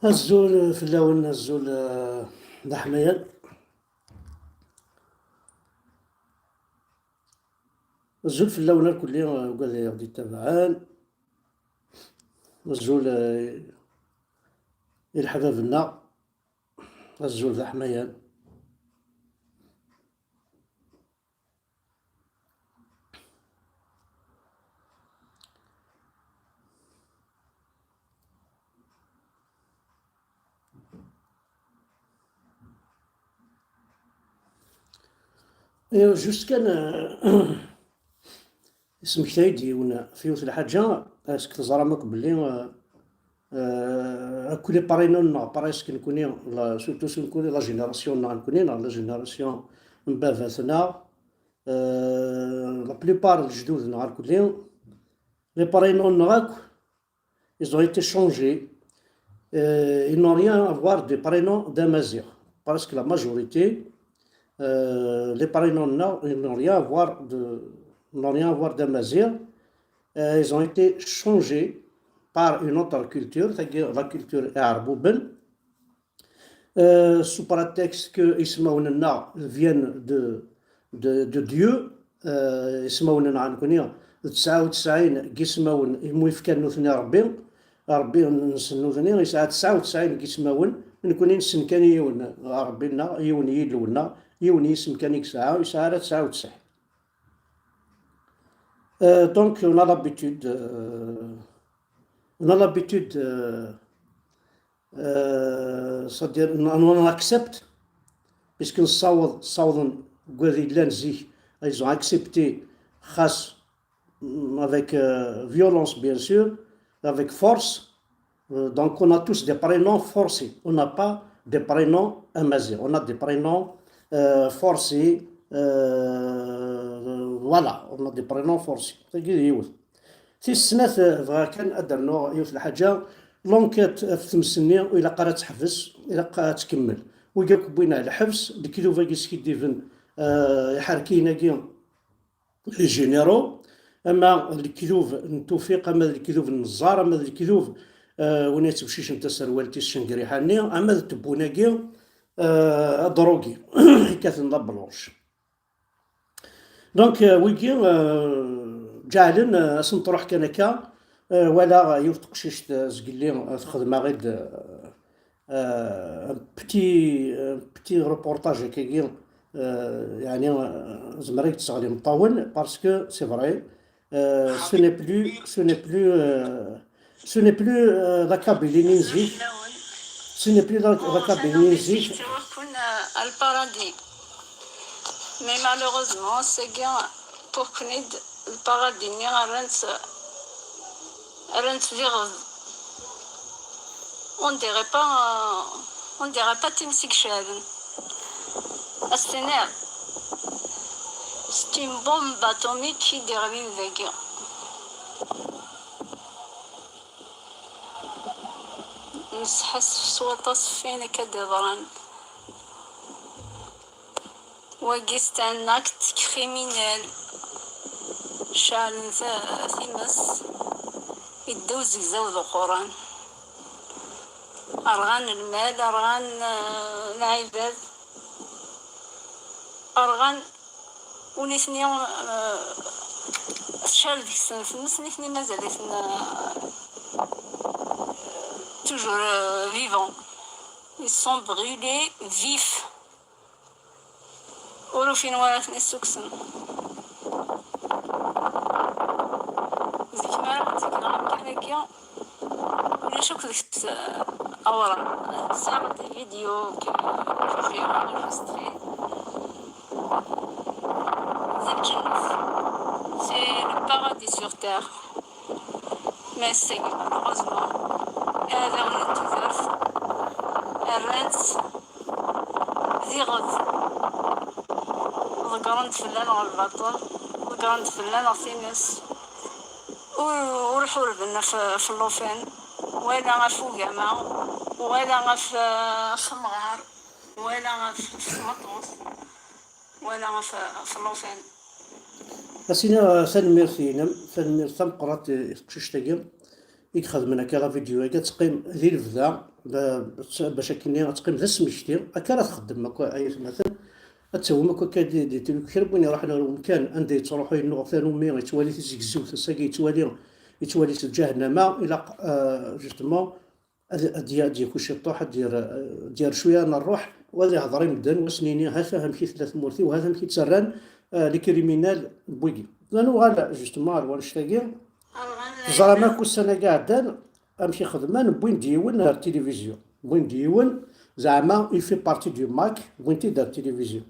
الزول فلاون الزول د حميان الزول فلاون الكلي وقال لي غادي تابعان الزول الحبابنا الزول د حميان جوست كان اسمك تايدي ونا فيوث الحاجة اسك تزرى ماك بلي كل بارينون باريسك نكوني سورتو نكوني لا جينيراسيون نكوني لا جينيراسيون من بافاتنا لا بليبار الجدود نهار كلي لي بارينون نغاك ils ont été changés ils n'ont rien à voir des prénoms d'Amazigh parce que la majorité les prénoms n'ont rien à voir d'Amazigh. Ils ont été changés par une autre culture, c'est-à-dire la culture arabe, sous prétexte que Ismaounna viennent de Dieu. Ismaounna عنكوني 99 كيسماون المويفكان ثني ربي نسنو ثني يسعى 99 كيسماون نكوني نسن كان يون ربينا يون يدلونا يون يسم كان يسعى 99. Donc on a l'habitude c'est-à-dire on accepte puisque صاوضن قاعدين لانزي ils ont accepté خاص avec violence bien sûr avec force donc on a tous des prénoms forcés on n'a pas des prénoms amazigh on a des prénoms forcés voilà on a des prénoms forcés في السنات كان أدرنا يوث الحاجة لونكات في تمسني وإلا قرا تحبس إلا قرا تكمل ويقاك بينا على الحبس ديكيلو فاكيس كي ديفن يحركينا كي لي جينيرو أما الكيلوف نتوفيق أما الكيلوف النزار أما الكيلوف وين تمشيش نتا سروالتي الشنقري حالني أما تبونا كي دروكي حكاية نضبلوش دونك ويكي جعلن اسم تروح كنكا ولا يوثق شيش زقلي تخدم غير بتي روبورتاج هكاكي يعني زمريك تسغلي مطول باسكو سي فري ce n'est plus la Kabylie نزيف ce n'est plus la Kabylie نزيف le paradis mais malheureusement c'est bien pour connaître le paradis ni rente virus on dirait pas تمسك شادن السنة c'est une bombe atomique qui dérive avec نحس في صوت صفينة كدران وقست un acte criminel شعل ثمس يدوز يزود القرآن أرغان المال أرغان العباد أرغان ونثني شعل ديك السنة ثمس نثني مازال toujours vivants ils sont brûlés vifs ولو فين ورثني السكسن زيك ما راح تكلم كناكيا ولا شوك ذيك أورا ساعة فيديو كيف enregistré زيك جنة c'est le paradis sur terre mais c'est malheureusement هذا ونتوذرف الرنس ذي غد ذكرنت فلان والبطل ذكرنت فلان وثينس ورحول بنا في اللوفين ولا غفو جمع ولا غف مغار ولا غف مطوس ولا غف في اللوفين أسينا سنمير ثم قرات تشتغل يخدم هكا لا فيديو هكا تقيم ذي الفدا باش كني تقيم ذا السمشتي هكا راه تخدم هكا اي مثلا تسوم هكا كدي كرب وين يروح للمكان عندي تروحوا ينوغ ثانومي يتوالي تزكزو تساقي يتوالي جهنم الى جوستومون ديال كلشي طوح دير شويه انا نروح وهذا هضري مدن وسنيني هذا مشي ثلاث مورثي وهذا مشي تسران لي كريمينال بويكي لانه غالا جوستومون ولا شتاقي زعما كل سنه قاعد امشي خدمان بوين ديون التلفزيون بوين ديون زعما يفي بارتي دو ماك بوين تيدار التلفزيون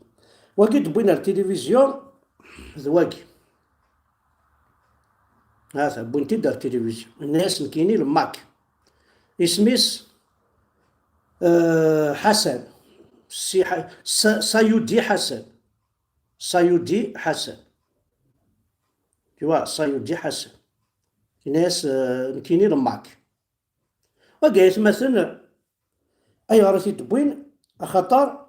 وقيت بوين التلفزيون ذواقي هذا بوين تيدار التلفزيون الناس كاينين الماك اسميس حسن سيودي حسن سيودي حسن توا سيودي حسن ناس كاينين معك وقايت مثلا اي راه تبوين خاطر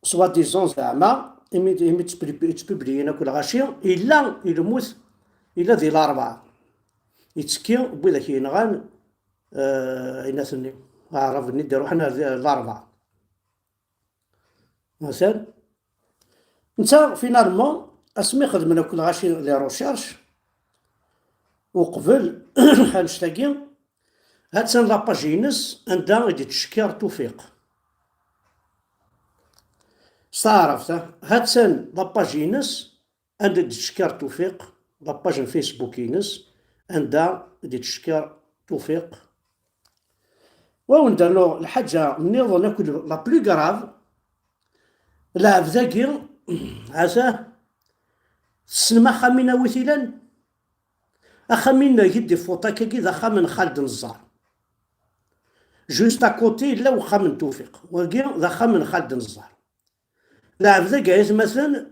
سوا ديزون زعما ايمي تبوبلينا كل غاشيه الا يموت الا ذي الاربعه يتسكي بوذا كينغان يناسني عرفني ديرو حنا الاربعه مثلا نتا فينالمون اسمي خدمنا كل غاشي لي روشيرش وقبل حال شتاقي هاد سان لاباج ينس عندها غادي تشكر توفيق صارفته هاد سان لاباج ينس عندها تشكر توفيق لاباج الفيسبوك ينس عندها غادي تشكر توفيق ونديرلو الحاجه نيضو ناكل لا بلو كراف لا ذاكي عساه السينما خامينا وثيلا اخامينا يدي فوطا كي ذا خامن خالد النزار جوست اكوتي لا وخامن توفيق وكي ذا خامن خالد النزار لاعب ذا قايز مثلا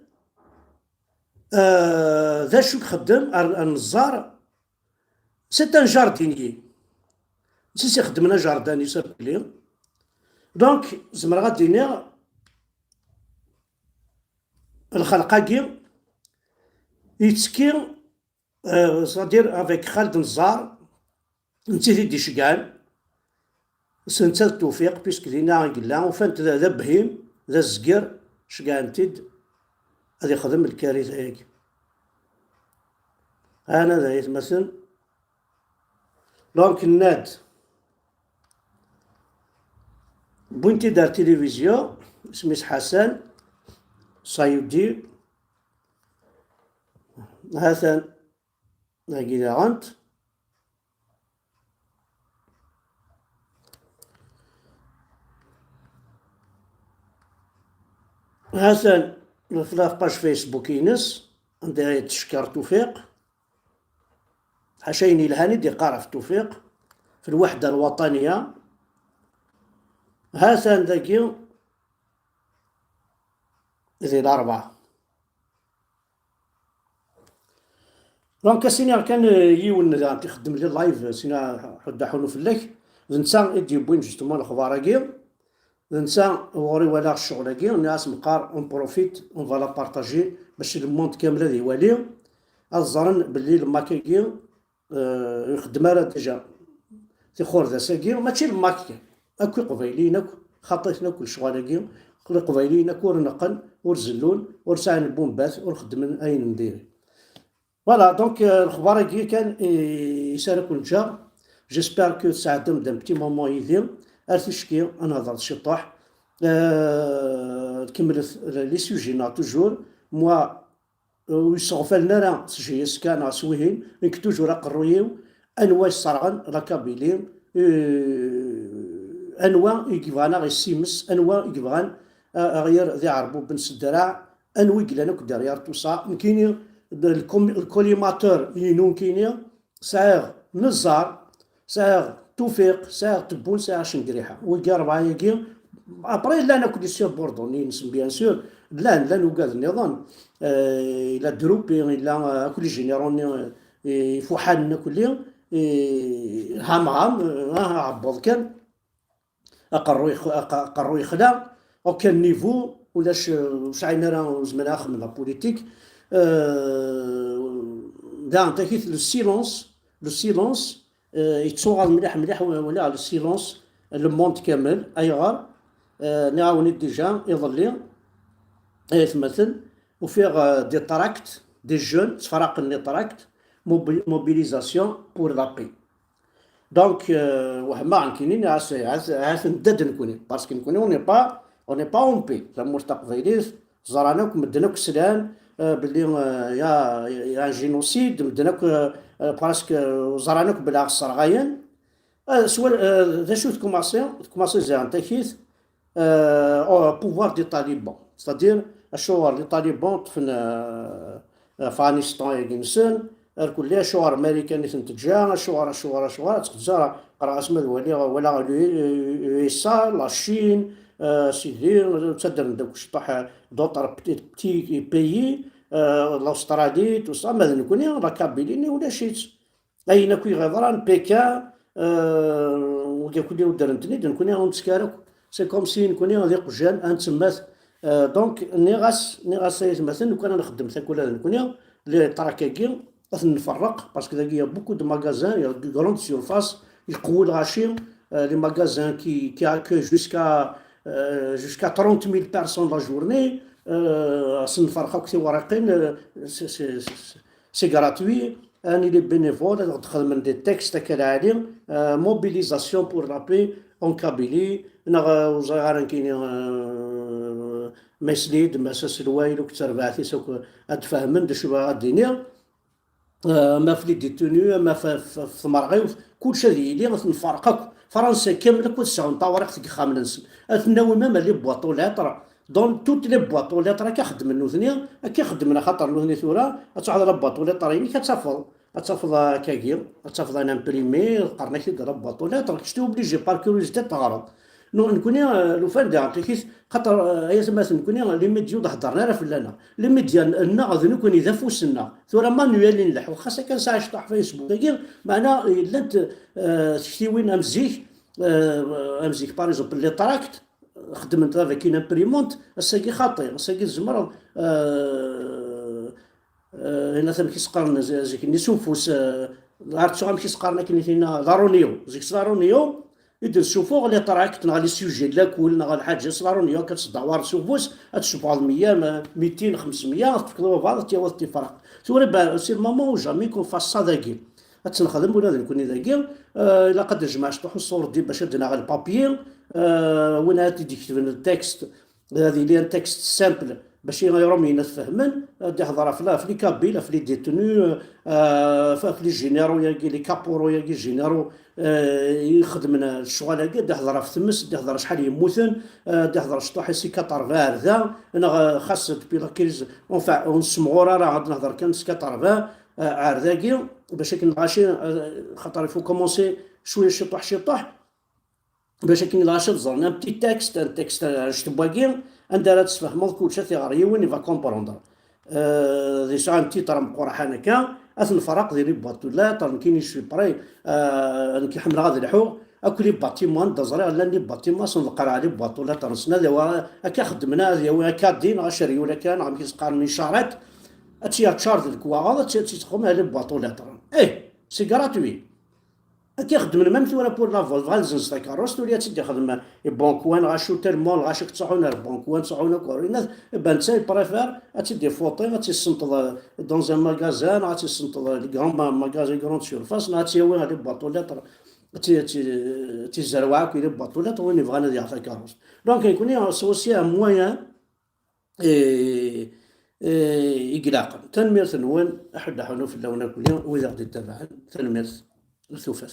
ذا شو خدم النزار سيت ان جاردينيي سي خدمنا جارداني سابلي دونك زمر غادي الخلقاكي يتسكي صدير افيك خالد النزار نتي دي شكال سنتا التوفيق بيسك دينا قلا وفانت ذا بهيم ذا الزقر شكال نتيد غادي يخدم الكارثه هيك انا ذا يتمثل دونك الناد بوينتي دار تلفزيون سميت حسن سيودي هذا ناقي غانت هذا في باج فيسبوك ينس عندها تشكر توفيق حشيني الهاني دي قارة في توفيق في الوحدة الوطنية هذا ذاكي ذي الأربعة دونك سينا كان يون تخدم لي اللايف سينا حدا حلو فلاك نسا يدي بوين جوستومون الأخبار كي نسا وري ولا الشغل كي الناس مقار اون بروفيت اون فالا بارطاجي باش الموند كامل هذا يوالي الزرن باللي الماكي يخدم راه ديجا تيخور ذا ساكي ماشي الماكي اكو قبيلين اكو خطيتنا كل شغل كي قبيلين اكو نقن ورزلون ورسان البومبات ونخدم اين ندير فوالا دونك الخبار كي كان يسالك نجا جيسبر كو تساعدهم دان بتي مومون يدير ارتشكي انا هضرت شي طاح كملت لي سوجينا توجور موا ويصغفلنا راه سجي سكان سويهين انك توجور قرويو انواع صرغن ركابيلين انواع يكفانا غير سيمس انواع يكفان غير ذي عربو بن سدراع انواع كلانا كداريار توصا كاينين الكوليماتور ينون كاينين ساغ نزار ساغ توفيق ساغ تبون ساغ شنقريحه وكا ربعه يكي ابري لا ناكل السير بوردوني نسم بيان سور لا نوكاد النظام الى دروبي الى كل جينيرون يفوحان كل هام عبض كان قرو يخدع وكان نيفو ولاش شعينا راه زمان اخر من لا بوليتيك دا تاكيت لو سيلونس يتصوغ مليح مليح ولا لو سيلونس لو موند كامل ايغار نعاوني ديجا يظلي يتمثل وفيه دي تراكت دي جون تفرق لي تراكت موبيليزاسيون بور لا بي دونك وهما كاينين عاس ندد نكوني باسكو نكوني اوني با اون بي زعما مستقبلين زراناك مدناك سلام باللي يا جينوسيد مدناك باسكو زراناك بلا الصرغاين سوا ذا شو تكوماسي زي انتكيث بوفوار دي طالبان ستادير الشوار دي طالبان في افغانستان يجنسن الكلية شوار امريكاني تنتجا شوار تخزر قرا اسم الولي ولا اليسا لا شين سيدير تصدر ندوك شطح دوطر بتي بيي الاسترالي توصا ماذا نكوني لا كابيليني ولا شيت اين كوي غضران بيكا وكل ودار نتني نكوني نتسكارك سي كوم سي نكوني غادي قجان انتمات دونك نيغاس مثلا كون نخدم ثاكولا نكوني لي تراكاكي نفرق باسكو ذاك يا بوكو دو ماغازان يا دو غروند سيرفاس يقووا الغاشي لي ماغازان كي اكو jusqu'à 30 000 personnes la journée نفرقوا كثير ورقين سي غراتوي اني لي بينيفول تخدم من دي تكست كالعادي موبيليزاسيون بور لا بي اون كابيلي وزغارن كاينين مسليد مساس الوايل وكثر بعثي سوك اتفاهمن دشو غادينيا ما في لي ديتوني ما في مرغيوف كلشي اللي نفرقك فرنسا كامله كل ساعه نطاورق في خامنس اثناو ما لي بواطو لاتر دون توت لي بواطو لاتر كيخدم منو ثنيا كيخدم خاطر لو ثني ثورا تعود لا بواطو لاتر يمي كتفض كاكير كتفض انا امبريمي قرنا كي ضرب بواطو لاتر كشتي اوبليجي بار كوريوزيتي تغرض نكوني لو فان دي عطيكيس خاطر هي زعما نكوني لي ميديو هضرنا راه فلانا لي ميديا النغض نكوني ذا فوسنا ثورا مانويال نلح وخاصه كان ساعه شطح فيسبوك كاين معنا لانت تشتي وين امزيك باغ اكزومبل لي تراكت خدمت افيك ان امبريمونت الساكي خطير الساكي الزمر هنا ثم كيسقرن زيك نسوفوس عرفت شغل كيسقرنا كاين ضرونيو زيك ضرونيو يدير سوفوغ لي تراكت نغا لي سوجي لا كول نغا الحاجه صارونيو كتصدع سوفوس تشوفوا 100 200 500 تفكروا بعض تيوا التفرق توري سي المومون جامي كون فاس صداقي تنخدم ولا نكون ذاكير الا قد جمع شطح الصور دي باش درنا على البابير وين هاتي تكتب التكست هذه لي تكست سامبل باش يروم ينفهمن تهضر في لي كابيل في لي ديتوني في لي جينيرو يا لي كابورو يا جينيرو يخدمنا الشغل هكا تهضر في تمس تهضر شحال يموتن تهضر شطح سي 80 ذا انا خاص بلا كريز ونسمعوا راه عاد نهضر كان 80 عارذاكي باش كنغاشي خاطر يفو كومونسي شويه شطح باش كنغاشي تزرنا بتي تكست شتباكي عندها تفهموا كلشي ثيغاري وين فا كومبروندر دي ساعه تيتر مقرح هكا اثن فرق ديال بواطو لا طال كاين شي بري كي حمل غادي الحو اكل باتيمون دزري لا لي باتيمون نقرا على بواطو لا ترسنا دابا هكا خدمنا ديال كادين غشري ولا كان عم كيسقار من شارات اتيا تشارج الكواغا تخدم على بواطو لا تر سي غراتوي كيخدم ميم ثورا بور لا فول فالزنس تاع كاروس ولا تدي خدمه بونكوان غاشو تيرمون غاشك تصحونا بونكوان تصحونا كورينا بان سي بريفير تدي فوطي تسنطل دون ان ماغازان تسنطل لي غران ماغازان غران سيرفاس تيوي هاد الباطولات تيزرواك ولا الباطولات وين بغانا ديال كاروس دونك يكون اسوسي موان يقلاق تنمير ثنوان احد حنوف اللون كلهم واذا غادي تتابع تنمير الثوفات